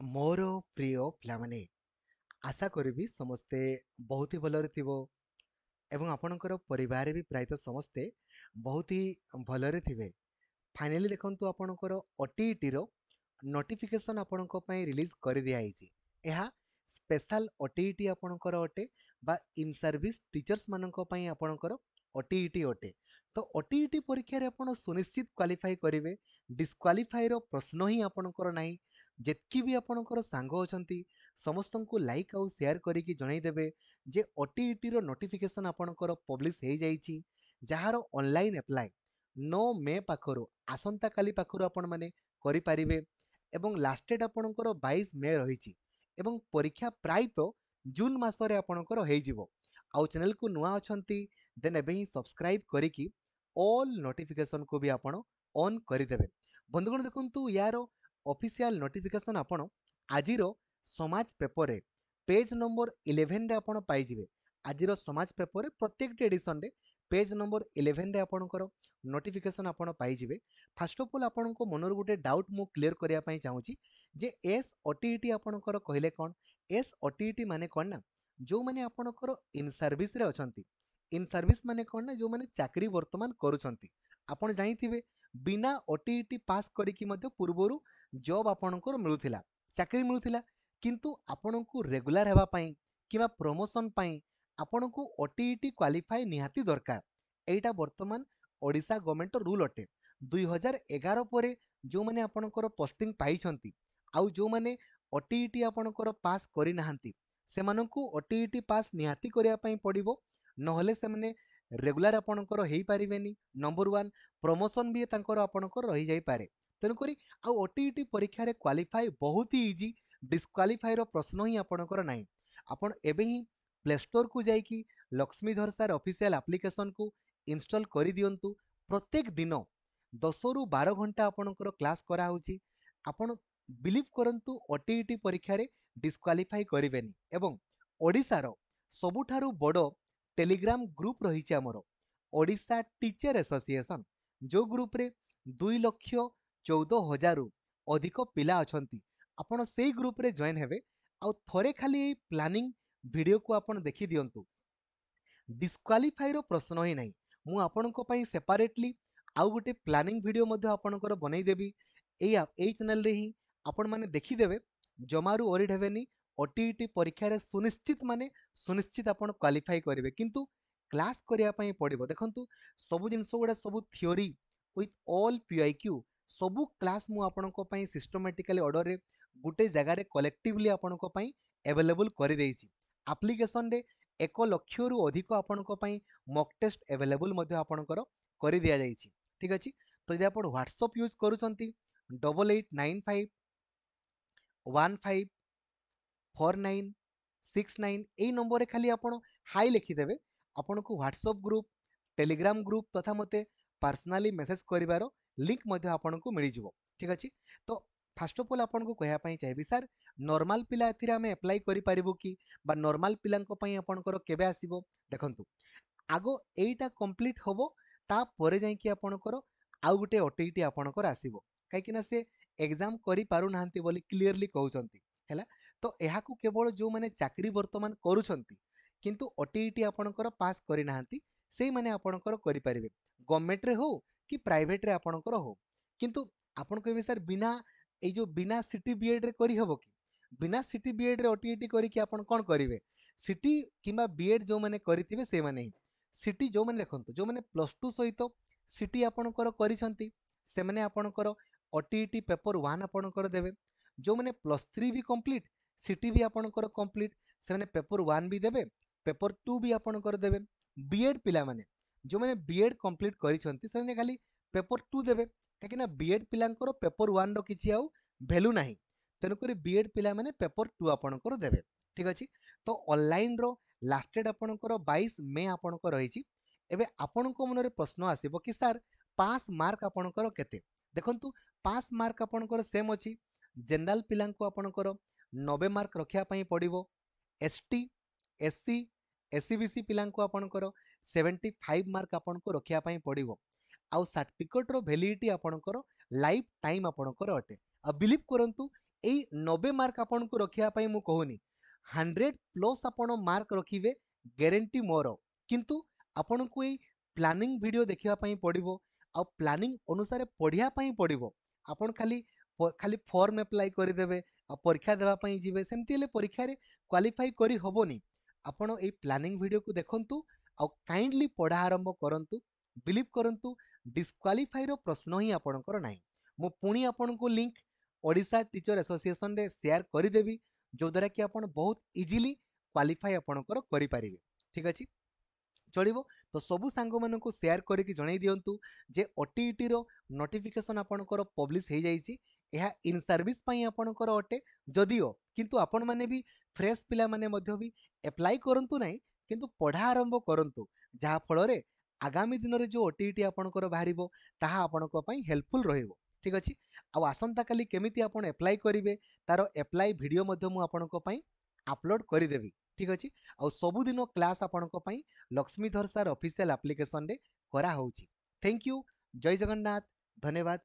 मोर प्रिय पिलामाने आशा करी समस्ते बहुत ही भलरे थिबो एवं आपणकर परिवार भी प्रायतः समस्ते बहुत ही भलरे थिबे। फाइनली देखंतु आपणकर ओटीईटी रो नोटिफिकेशन आपणक पई रिलीज कर दिया आइछि। एहा स्पेशल ओटीईटी आपणकर अटे बा इन सर्विस टीचर्स मानक पई आपणकर ओटीईटी अटे। तो ओटीईटी परीक्षा रे आपण सुनिश्चित क्वालिफाई करिवे। डिस्क्वालिफाई रो प्रश्न ही आपणकर नाही। जेतकी भी आपणकर सांग अछंती समस्तंकु लाइक आउ शेयर करिकि जणाई देबे जे ओटीईटी रो नोटिफिकेशन आपणकर पब्लिश हे जाईछि, जहार ऑनलाइन अप्लाई 9 मे पाखरु आसंता काली पाखरु आपण माने करि पारिबे एवं लास्ट डेट आपणकर 22 मे रहिछि एवं परीक्षा प्रायतः जून मासरे आपणकर हे जिवो। आउ चैनल को नुआ अछंती देन एबे ही सब्सक्राइब करिकि ऑल नोटिफिकेशन को भी आपण ऑन करि देबे। बंधुगण देखंतु यार ऑफिशियल नोटिफिकेशन आपण आजिरो समाज पेपर रे पेज नंबर 11 रे आपण पाई जिवे। आजिरो समाज पेपर रे प्रत्येक एडिशन रे पेज नंबर 11 रे आपणकर नोटिफिकेशन आपण पाई जिवे। First of all आपनको मनर Gute doubt मु क्लियर करिया पई चाहूची जे एस ओटीईटी आपणकर कहले कोन। एस ओटीईटी माने कोन ना जो माने आपणकर इन सर्विस रे अछंती। इन सर्विस माने कोन ना जो माने चाकरी वर्तमान करूछंती। आपण जानिथिबे बिना ओटीईटी पास करिकि मध्ये पूर्वरु जॉब आपणकर मिलुथिला, चाकरी मिलुथिला, किंतु आपणको रेगुलर हेबा पई किबा प्रमोशन पई आपणको ओटीईटी क्वालिफाई निहाती दरकार। एटा वर्तमान ओडिशा गवर्नमेंट रूल अटे। 2011 परे जो माने आपणकर पोस्टिंग पाइछंती आउ जो माने ओटीईटी आपणकर पास करि नाहंती सेमानंकु ओटीईटी पास निहाती करिया पई पड़िबो। नहले से माने रेगुलर आपणकर हेई पारिबेनी। नंबर 1 प्रमोशन भी तांकर आपणकर रहि जाई पारे। तेनु करी आ ओटीईटी परीक्षा रे क्वालिफाई बहुत ही इजी। डिस्क्वालिफाई रो प्रश्न ही आपणकर नाही। आपण एबे ही प्ले स्टोर को जाइकी लक्ष्मीधर सर ऑफिशियल एप्लीकेशन को इंस्टॉल करि दियंतु। प्रत्येक दिन 10 रु 12 घंटा आपणकर क्लास करा होची। आपण बिलीव करंतु ओटीईटी परीक्षा रे डिस्क्वालिफाई करिवेनी। एवं ओडिसा रो सबुठारु बडो टेलीग्राम ग्रुप रहिछि हमरो ओडिशा टीचर एसोसिएशन, जो ग्रुप रे 2,14,000 रु अधिक पिला अछंती। आपण सेई ग्रुप रे जॉइन हेबे आ थरे खाली एई प्लानिंग वीडियो को आपण देखि दियंतु। डिस्क्वालिफाई रो प्रश्न ही नहीं। मु आपनको पई सेपरेटली आउ गुटे प्लानिंग वीडियो मध्ये आपणकर बनै देबी। एई चैनल रे ही आपण माने देखि देबे। जमारू ओरिड हेबेनी। ओटीईटी परीक्षा रे सुनिश्चित आपण क्वालिफाई करिवे, किंतु क्लास करिया पई पड़िबो। देखंतु सब जिंस गुडा सब थ्योरी विथ ऑल पीआईक्यू सबु क्लास मु आपनको पई सिस्टमैटिकली ऑर्डर रे गुटे जगह रे कलेक्टिवली आपनको पई अवेलेबल करि देइछि। एप्लीकेशन रे 1 लाख रु अधिक आपनको पई मॉक टेस्ट अवेलेबल मध्ये आपणकर करि दिया जाइछि। ठीक अछि। तो यदि आपण व्हाट्सएप यूज करूछंती 8895154969 एई नंबर रे खाली आपण हाई लिखि देबे। आपनको व्हाट्सएप ग्रुप, टेलीग्राम ग्रुप तथा मते पर्सनली मेसेज करिवारो लिंक मध्ये आपनको मिलि जिवो। ठीक अछि। तो फर्स्ट ऑफ ऑल आपनको कहया पई चाहिबी सर नॉर्मल पिला एथिरे हमें अप्लाई करि पारिबो कि बा नॉर्मल पिलांको पई आपणकर केबे आसीबो। देखंतु आगो एइटा कंप्लीट होबो ता परे जाई कि आपणकर आउ गुटे ओटीईटी आपणकर आसीबो। काहे कि ना से एग्जाम करि पारु नाहंती बोली क्लियरली कहउचंती हैला। तो एहा को केवल जो माने चाकरी वर्तमान करूछंती किंतु ओटीईटी आपणकर पास करि नाहंती सेई माने आपणकर करि पारिबे। गवर्नमेंट रे हो कि प्राइवेट रे आपणकर हो। किंतु आपण कहबे सर बिना ए जो बिना सिटी बीएड रे करि हबो कि? बिना सिटी बीएड रे ओटीईटी करि कि आपण कोन करिवे? सिटी किंबा बीएड जो माने करिथिबे से माने ही सिटी जो माने देखंतु जो माने +2 सहित सिटी आपणकर करिसंती से माने आपणकर ओटीईटी पेपर 1 आपणकर देबे। जो माने +3 भी कंप्लीट सिटी भी आपणकर कंप्लीट से माने पेपर 1 भी देबे, पेपर 2 भी आपणकर देबे। बीएड पिला माने जो माने बीएड कंप्लीट करिसंती से माने खाली पेपर 2 देबे। काहे ना बीएड पिलांकर पेपर 1 रो किछि आउ वैल्यू नाही। तेनु करी बीएड पिला माने पेपर 2 आपणकर देबे। ठीक अछि। तो ऑनलाइन रो लास्ट डेट आपणकर 22 मे आपणकर रहिछि। एबे आपणको मनरे प्रश्न आसीबो कि सर पास मार्क आपणकर केते? देखंतु पास मार्क आपणकर सेम अछि। जनरल पिलांको आपणकर 90 मार्क रखिया पई पड़िबो। एसटी, एससी, एससीबीसी पिलांको आपणकर 75 मार्क आपणको रखिया पई पड़िबो। आउ सर्टिफिकेट रो वैलिडिटी आपणकर लाइफ टाइम आपणकर अटे। आ बिलीव करंतु एई 90 मार्क आपन को रखिया पई मु कहूनी 100 प्लस आपण मार्क रखिबे ग्यारंटी मोर किंतु आपन को एई प्लानिंग वीडियो देखिया पई पड़िबो आ प्लानिंग अनुसार पढ़िया पई पड़िबो आपन खाली फॉर्म अप्लाई कर देबे आ परीक्षा देबा पई जिवे सेमति ले परीक्षा रे क्वालिफाई करी होबोनी आपण एई प्लानिंग वीडियो को देखंतु आ काइंडली पढ़ा आरंभ करंतु बिलीव करंतु डिस्क्वालिफाई रो प्रश्न ही आपणकर नाही मु पुणी आपन को लिंक ओडिशा टीचर एसोसिएशन रे शेयर करदेवी जो द्वारा कि आपण बहुत इजीली क्वालिफाई आपणकर करि परिबे ठीक अछि चलिबो तो सबु सांग मानकु शेयर करिक जणाई दियंतु जे ओटीईटी रो नोटिफिकेशन आपणकर पब्लिश हे जाईची ଏହା इन सर्विस पई आपणकर अटे जदिओ किंतु आपण माने भी फ्रेश पिला माने मध्य भी अप्लाई करंतु नाही किंतु पढ़ा आरंभ करंतु जहा फल रे आगामी दिन रे जो ओटीईटी आपणकर बाहरिबो ताहा आपणक पई हेल्पफुल रहइबो ठीक अछि आ आसंता काली केमिति आपण अप्लाई करिवे तारो अप्लाई वीडियो मध्य मु आपणक पई अपलोड करिदेबी ठीक अछि आ सबुदिन क्लास आपणक पई लक्ष्मीधर सर ऑफिशियल एप्लिकेशन रे करा होउची थैंक यू जय जगन्नाथ धन्यवाद।